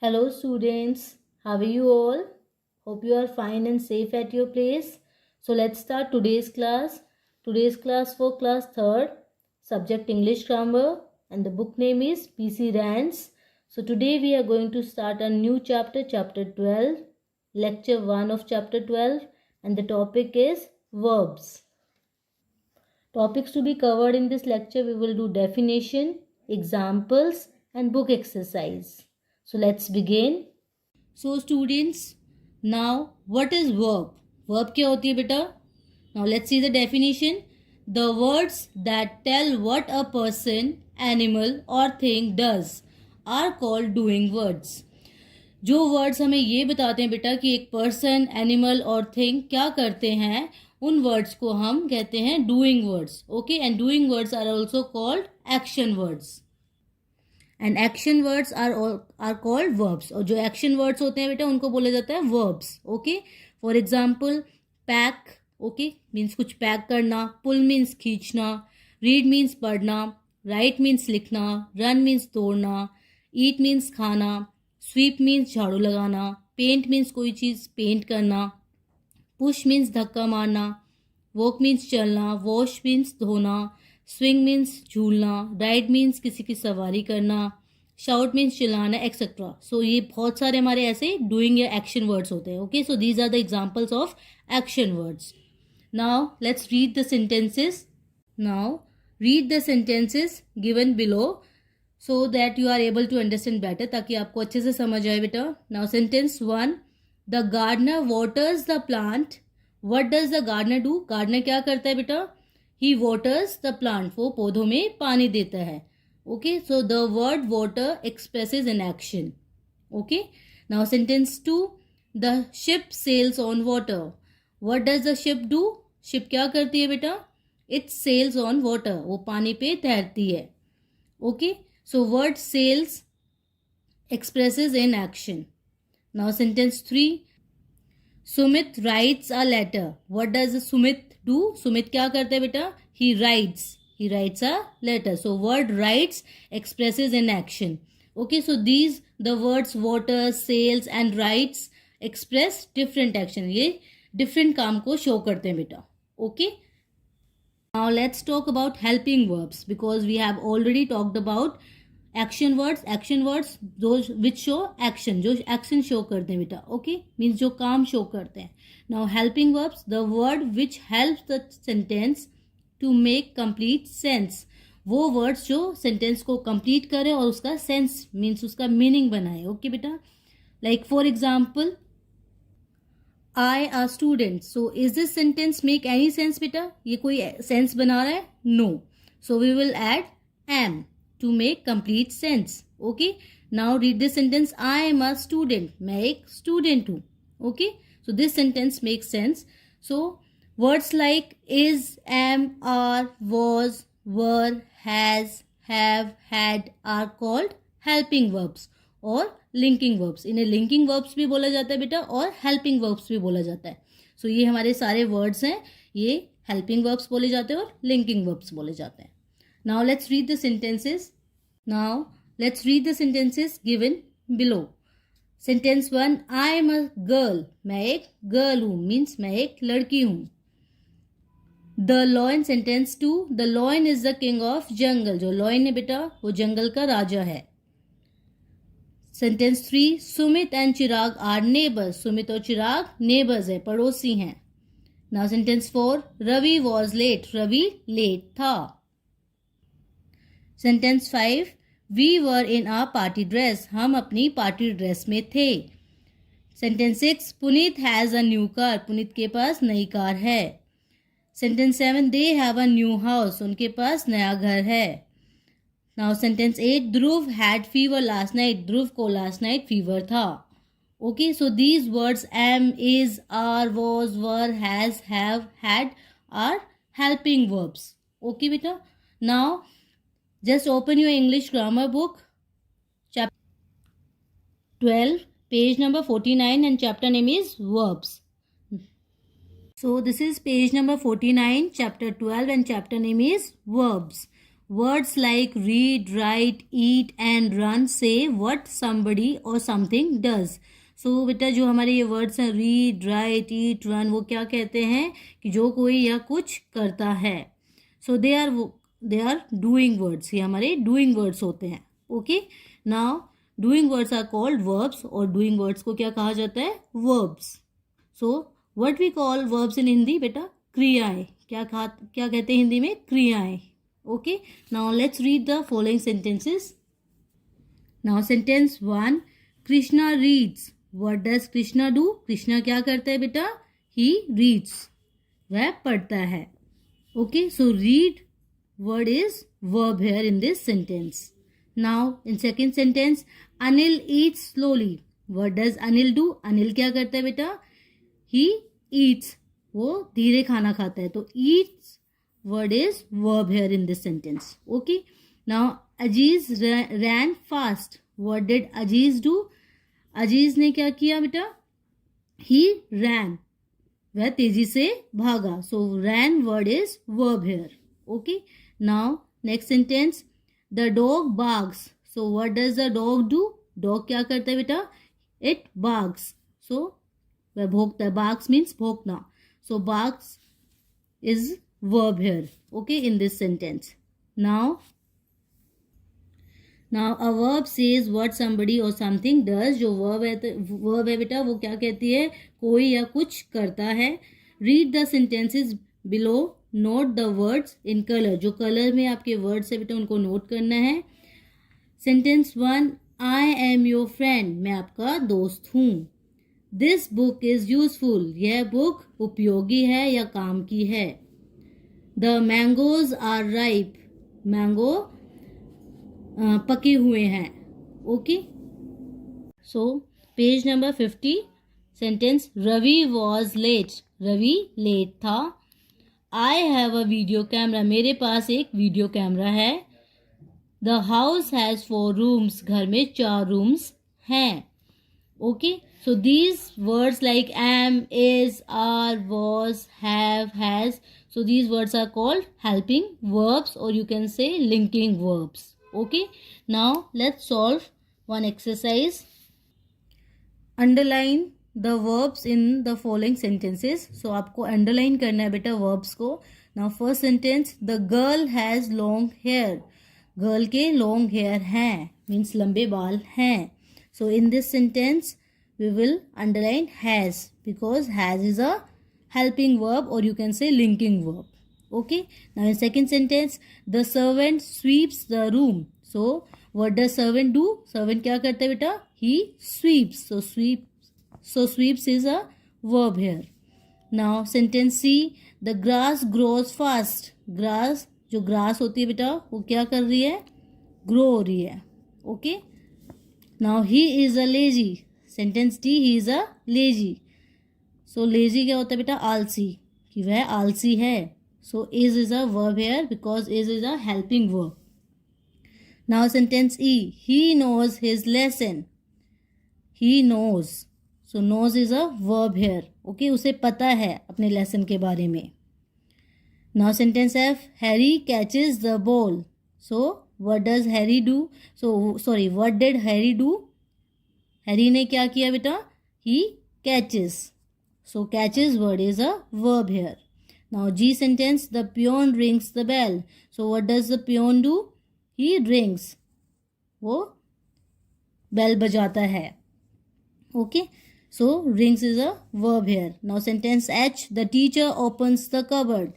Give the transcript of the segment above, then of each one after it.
Hello students, how are you all? Hope you are fine and safe at your place. So let's start today's class. Today's class for class 3rd, subject English grammar, and the book name is PC Rants. So today we are going to start a new chapter, chapter 12, lecture 1 of chapter 12, and the topic is verbs. Topics to be covered in this lecture, we will do definition, examples, and book exercise. So let's begin. So students, now what is verb? Verb क्या होती है बेटा? Now let's see the definition. The words that tell what a person, animal or thing does are called doing words. जो words हमें ये बताते हैं बेटा कि एक पर्सन, एनिमल और थिंग क्या करते हैं, उन वर्ड्स को हम कहते हैं doing words. Okay, and doing words are also called action words. And action words are called verbs. और जो एक्शन वर्ड्स होते हैं बेटा उनको बोला जाता है verbs. Okay, for example pack, okay means कुछ पैक करना. पुल मीन्स खींचना. रीड मीन्स पढ़ना. राइट मीन्स लिखना. रन मीन्स दौड़ना. ईट मीन्स खाना. स्वीप मीन्स झाड़ू लगाना. पेंट मीन्स कोई चीज़ पेंट करना. पुश मीन्स धक्का मारना. वॉक मीन्स चलना. वॉश मीन्स धोना. स्विंग मीन्स झूलना. राइड मीन्स किसी की सवारी करना. शाउट मीन्स चिल्लाना, एक्सेट्रा. सो ये बहुत सारे हमारे ऐसे डूइंग या एक्शन वर्ड्स होते हैं. Okay, so these are the examples of action words. Now let's read the sentences. Now read the sentences given below so that you are able to understand better, ताकि आपको अच्छे से समझ आए बेटा. Now sentence 1, the gardener waters the plant. What does the gardener do? gardener क्या करता है बेटा? He waters the plant. वो पौधों में पानी देता है. Okay, so the word water expresses an action. Okay, now sentence 2, the ship sails on water. What does the ship do? ship क्या करती है बेटा? It sails on water. वो पानी पे तैरती है. Okay, so word sails expresses in action. Now sentence 3, Sumit writes a letter. What does Sumit do? Sumit क्या करता है बेटा? He writes a letter. So word writes expresses in action. Okay, so these the words water, sails and writes express different action. ये different काम को show करते हैं बेटा. Okay, now let's talk about helping verbs, because we have already talked about action words those which show action, जो action show करते हैं बेटा. Okay, means जो काम show करते हैं. Now helping verbs, the word which helps the sentence to make complete sense. वो words जो sentence को complete करे और उसका sense means उसका meaning बनाए. Okay बेटा, like for example, I a student. So is this sentence make any sense बेटा? ये कोई sense बना रहा है? No. So we will add am to make complete sense. Okay, now read this sentence. I am a student. मैं एक student हूँ. Okay, so this sentence makes sense. So words like is, am, are, was, were, has, have, had are called helping verbs और linking verbs. इन्हें linking verbs भी बोला जाता है बेटा और helping verbs भी बोला जाता है. So ये हमारे सारे words हैं, ये helping verbs बोले जाते हैं और linking verbs बोले जाते हैं. Now let's read the sentences. Given below. Sentence 1, I am a girl. मैं एक girl हूँ means मैं एक लड़की हूँ. The lion. Sentence 2, the lion is the king of jungle. जो lion है बेटा वो जंगल का राजा है. Sentence 3, Sumit and Chirag are neighbors. Sumit और चिराग neighbors है, पड़ोसी हैं. Now sentence 4, Ravi was late. Ravi late था. Sentence 5, we were in our party dress. हम अपनी पार्टी ड्रेस में थे. Sentence 6, Puneet has a new car. Puneet के पास नई कार है. Sentence 7, they have a new house. उनके पास नया घर है. Now sentence 8, Dhruv had fever last night. ध्रुव को last night fever था. Okay, so these words am, is, are, was, were, has, have, had are helping verbs. Okay beta. Now just open your English grammar book, chapter 12, page number 49, and chapter name is verbs. So this is page number 49, chapter 12, and chapter name is verbs. Words like read, write, eat and run say what somebody or something does. So बेटा जो हमारे ये words हैं read, right, ईट, run, वो क्या कहते हैं कि जो कोई या कुछ करता है. So they are doing words. ये हमारे डूइंग वर्ड्स होते हैं. Okay. Now doing words are called verbs. और डूइंग वर्ड्स को क्या कहा जाता है? Verbs. So what we call verbs in Hindi बेटा? क्रियाएं. क्या कहते हैं हिंदी में? क्रियाएं. Okay, now let's read the following sentences. Now sentence 1, Krishna reads. What does Krishna do? Krishna क्या करता है बेटा? He reads. वह पढ़ता है. Okay, so read word is verb here in this sentence. Now in second sentence, Anil eats slowly. What does Anil do? Anil क्या करता है बेटा? He eats. वो धीरे खाना खाता है. तो eats word is verb here in this sentence. Okay. Now Aziz ran fast. What did Aziz do? Aziz ने क्या किया बेटा? He ran. वह तेजी से भागा. So ran word is verb here. Okay. Now next sentence. The dog barks. So what does the dog do? Dog क्या करता है बेटा? It barks. So वह भौंकता है. Barks means भौंकना. So barks is verb here. Okay, in this sentence. Now a verb says what somebody or something does. जो verb है बेटा वो क्या कहती है? कोई या कुछ करता है. Read the sentences below. Note the words in color. जो color में आपके words है बेटा उनको note करना है. Sentence 1, I am your friend. मैं आपका दोस्त हूँ. This book is useful. यह book उपयोगी है या काम की है. The mangoes are ripe. Mango पके हुए हैं. Okay. So page number 50. Sentence Ravi was late. Ravi late था. I have a video camera. मेरे पास एक वीडियो कैमरा है. The house has 4 rooms. घर में 4 rooms हैं. Okay. So these words like am, is, are, was, have, has. So these words are called helping verbs or you can say linking verbs. Okay. Now let's solve one exercise. Underline the verbs in the following sentences. So आपको underline करना है बेटा verbs को. Now first sentence, the girl has long hair. Girl के long hair हैं means लंबे बाल हैं. So in this sentence we will underline has because has is a helping verb or you can say linking verb. Okay. Now in second sentence, the servant sweeps the room. So what does servant do? Servant क्या करता है बेटा? He sweeps. So sweeps is a verb here. Now sentence C, the grass grows fast. Grass जो grass होती है बेटा वो क्या कर रही है? Grow हो रही है. Okay. Now he is a lazy. Sentence D, he is a lazy. So lazy क्या होता है बेटा? आलसी. कि वह आलसी है. So is a verb here because is a helping verb. Now sentence E, he knows his lesson. He knows. So knows is a verb here. Okay, उसे पता है अपने lesson के बारे में. Now sentence F, Harry catches the ball. So what does Harry do? What did Harry do? Harry ने क्या किया बेटा? He catches. So catches word is a verb here. Now G sentence, the peon rings the bell. So what does the peon do? He rings. वो bell बजाता है. Okay. So rings is a verb here. Now sentence H, the teacher opens the cupboard.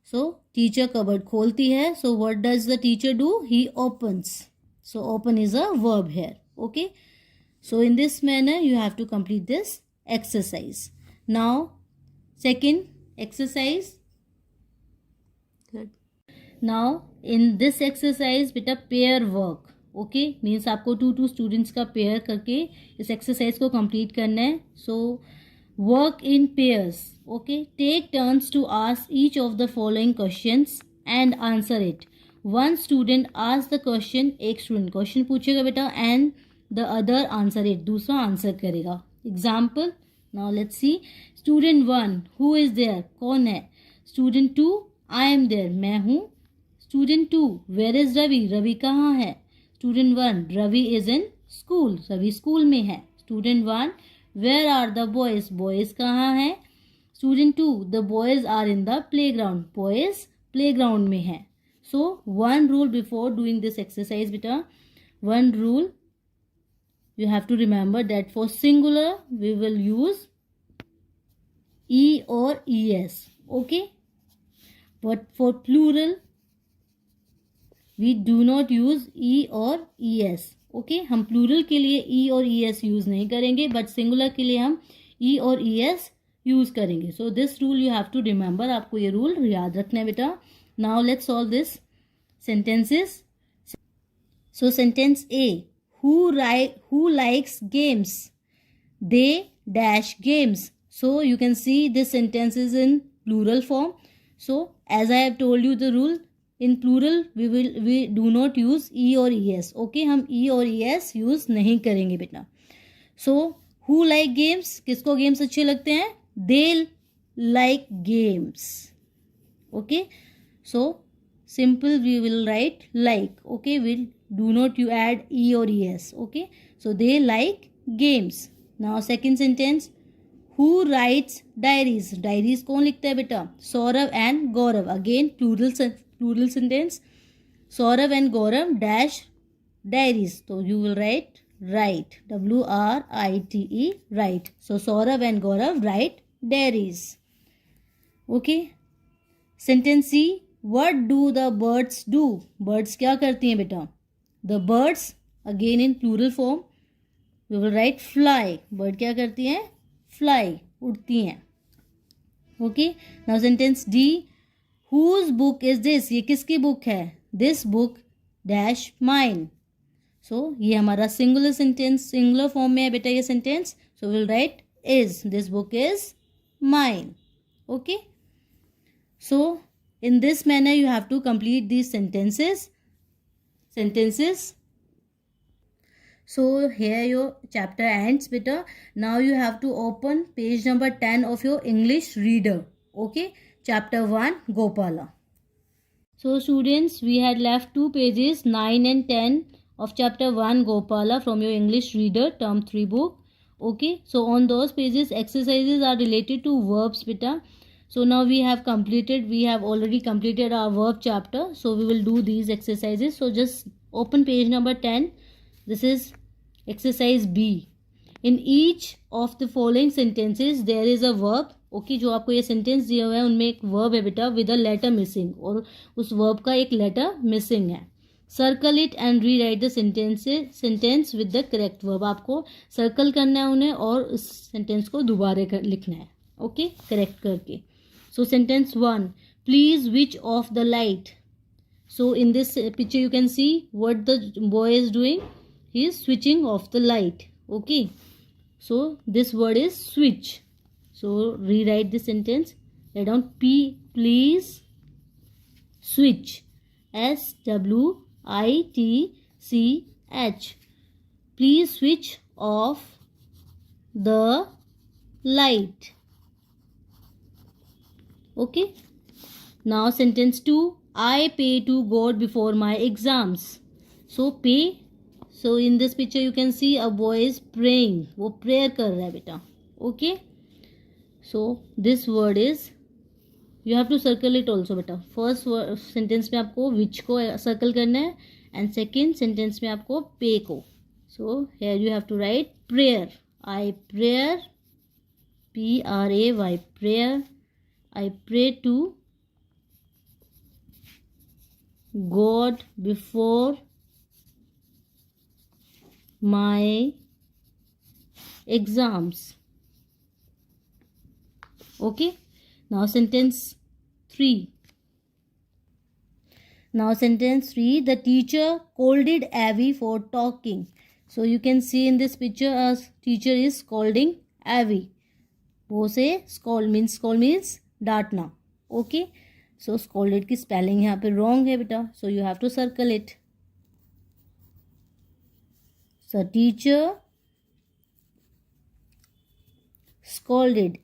So teacher cupboard खोलती है. So what does the teacher do? He opens. So open is a verb here. Okay. So in this manner you have to complete this exercise. Now second exercise. Good. Now in this exercise beta pair work. Okay, means आपको 2 students का pair करके इस exercise को complete करना है. So work in pairs. Okay, take turns to ask each of the following questions and answer it. One student asks the question. एक student question पूछेगा बेटा and the other answer it. दूसरा answer करेगा. Example. Now let's see. Student 1, who is there? कौन है? Student 2, I am there. मैं हूँ. Student 2, where is Ravi? Ravi कहाँ है? Student 1, Ravi is in school. Ravi school में है. Student 1, where are the boys? Boys कहाँ है? Student 2, the boys are in the playground. Boys playground में है. So one rule before doing this exercise, beta. One rule you have to remember that for singular we will use E or ES. Okay? But for plural we do not use E or ES. Okay? हम plural के लिए E और ES use नहीं करेंगे, but singular के लिए हम E और ES use करेंगे. So this rule you have to remember. आपको ये rule याद रखना है बेटा. Now let's solve this sentences. So sentence A. Who likes games? They dash games. So you can see this sentence is in plural form. So as I have told you the rule, in plural we do not use E or ES. Okay, हम E और ES use नहीं करेंगे बेटा. So who like games? किसको games अच्छे लगते हैं? They like games. Okay, so simple we will write like. Okay, we'll do not you add E or ES. Okay, so they like games. Now second sentence. Who writes diaries? Diaries कौन लिखता है बेटा? Saurabh and Gaurav. Again plural sentence. Saurabh and Gaurav dash diaries. So you will write write. WRITE write. So Saurabh and Gaurav write diaries. Okay. Sentence C. What do the birds do? Birds क्या करती हैं बेटा? The birds again in plural form we will write fly. Bird क्या करती हैं? Fly, उड़ती हैं. Okay. Now sentence D. Whose book is this? ये किसकी book है? This book dash mine. So ये हमारा singular sentence, singular form में है बेटा ये sentence. So we will write is. This book is mine. Okay. So in this manner you have to complete these sentences. So here your chapter ends beta. Now you have to open page number 10 of your English reader. Okay, chapter 1 Gopala. So students, we had left two pages 9 and 10 of chapter 1 Gopala from your English reader term 3 book. Okay, so on those pages exercises are related to verbs beta. So now we have already completed our verb chapter. So we will do these exercises. So just open page number 10. This is exercise B. In each of the following sentences there is a verb. Okay, जो आपको ये sentence दिया हुआ है उनमें एक verb है बेटा with a letter missing और उस verb का एक letter missing है. Circle it and rewrite the sentence with the correct verb. आपको circle करना है उन्हें और उस sentence को दोबारा लिखना है. Okay, correct करके. So sentence 1. Please switch off the light. So in this picture you can see what the boy is doing. He is switching off the light. Okay. So this word is switch. So rewrite the sentence. Write down please switch. SWITCH. Please switch off the light. Okay. Now sentence 2. I pay to God before my exams. So pay. So in this picture you can see a boy is praying. वो prayer कर रहा है बेटा. Okay. So this word is, you have to circle it also बेटा. First sentence में आपको which को circle करना है and second sentence में आपको pay को. So here you have to write prayer. I prayer. PRAY prayer. I pray to God before my exams. Okay. Now sentence 3. The teacher scolded Avi for talking. So you can see in this picture a teacher is scolding Avi. वो से scold means डांटना. Okay. So scolded की spelling यहाँ पे wrong है बेटा. So you have to circle it. So teacher scolded.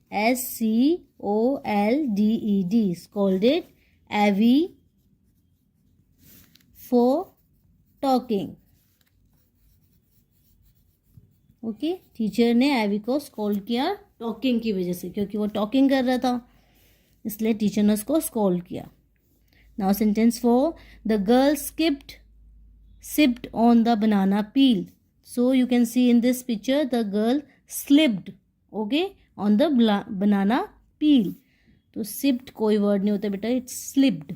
SCOLDED. Scolded Avi for talking. Okay, teacher ने एवी को scold किया टॉकिंग की वजह से, क्योंकि वो टॉकिंग कर रहा था, इसलिए टीचर ने उसको स्कॉल्ड किया. Now sentence 4, the girl sipped on the banana peel. So you can see in this picture the girl slipped, okay, on the banana peel. तो sipped कोई word नहीं होता बेटा, it's slipped.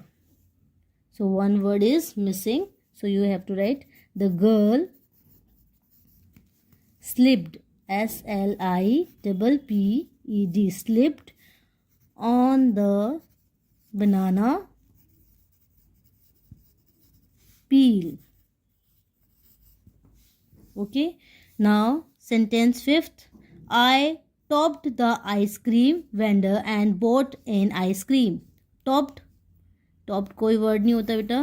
So one word is missing. So you have to write the girl slipped, SLIPPED, slipped on the banana peel. Okay, now sentence 5th, I topped the ice cream vendor and bought an ice cream. Topped कोई word नहीं होता बेटा,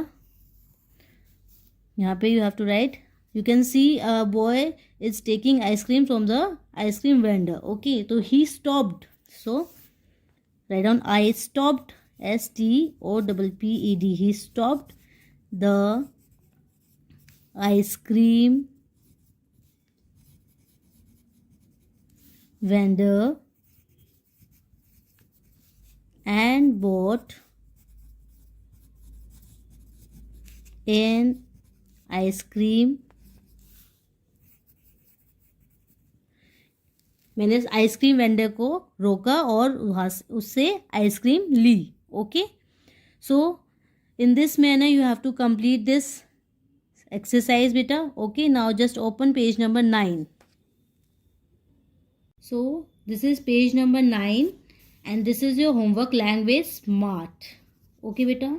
यहाँ पे you have to write, you can see a boy is taking ice cream from the ice cream vendor. Okay, so he stopped, so write down I stopped, STOPPED, he stopped the ice cream vendor and bought an ice cream. मैंने ice cream vendor को रोका और उससे ice cream ली. Okay, so in this manner you have to complete this exercise बेटा. Okay, now just open page number 9. So this is page number 9 and this is your homework language smart. Okay beta,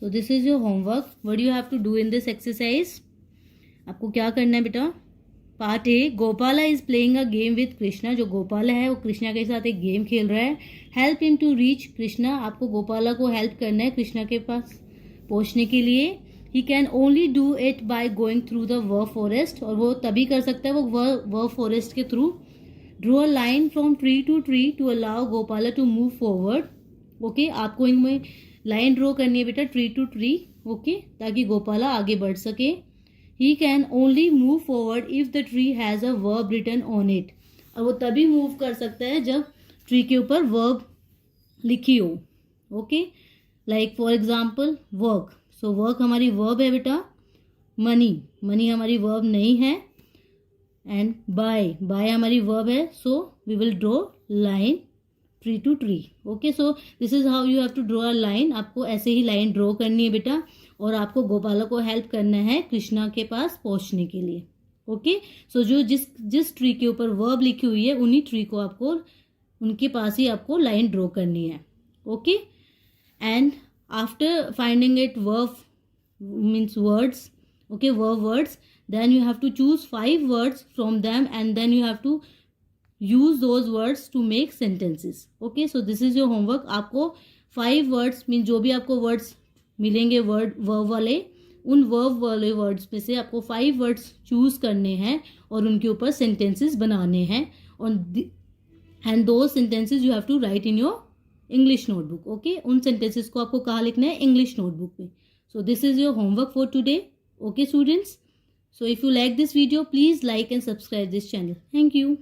so this is your homework. What do you have to do in this exercise? आपको क्या करना है बेटा? Part A, Gopala is playing a game with Krishna. जो गोपाला है वो कृष्णा के साथ एक गेम खेल रहा है. Help him to reach Krishna. आपको गोपाला को हेल्प करना है कृष्णा के पास पहुंचने के लिए. He can only do it by going through the verb forest. और वो तभी कर सकता है वो वर फॉरेस्ट के through. Draw a line from tree to tree to allow Gopala to move forward. Okay, आपको इनमें लाइन ड्रॉ करनी है बेटा ट्री टू ट्री. ओके, ताकि गोपाला आगे बढ़ सके. He can only move forward if the tree has a verb written on it. और वो तभी मूव कर सकता है जब ट्री के ऊपर वर्ब लिखी हो. Okay, like for example work. So work हमारी वर्ब है बेटा. मनी हमारी वर्ब नहीं है. एंड बाय हमारी वर्ब है. So we will draw line tree to tree. Okay, so this is how you have to draw a line. आपको ऐसे ही लाइन ड्रॉ करनी है बेटा. और आपको गोपाला को हेल्प करना है कृष्णा के पास पहुंचने के लिए. ओके, सो जो जिस ट्री के ऊपर वर्ब लिखी हुई है उन्हीं ट्री को आपको उनके पास ही आपको लाइन ड्रॉ करनी है. Okay, and after finding it verb means words, okay, verb words, then you have to choose 5 words from them and then you have to use those words to make sentences. Okay, so this is your homework. आपको 5 words means जो भी आपको words मिलेंगे verb वाले, उन verb वाले words में से आपको 5 words choose करने हैं और उनके ऊपर sentences बनाने हैं. And those sentences you have to write in your English notebook. Okay, उन सेंटेंसेस को आपको कहाँ लिखना है? इंग्लिश नोटबुक में. सो this is your homework for today. Okay students, so if you like this video please like and subscribe this channel. Thank you.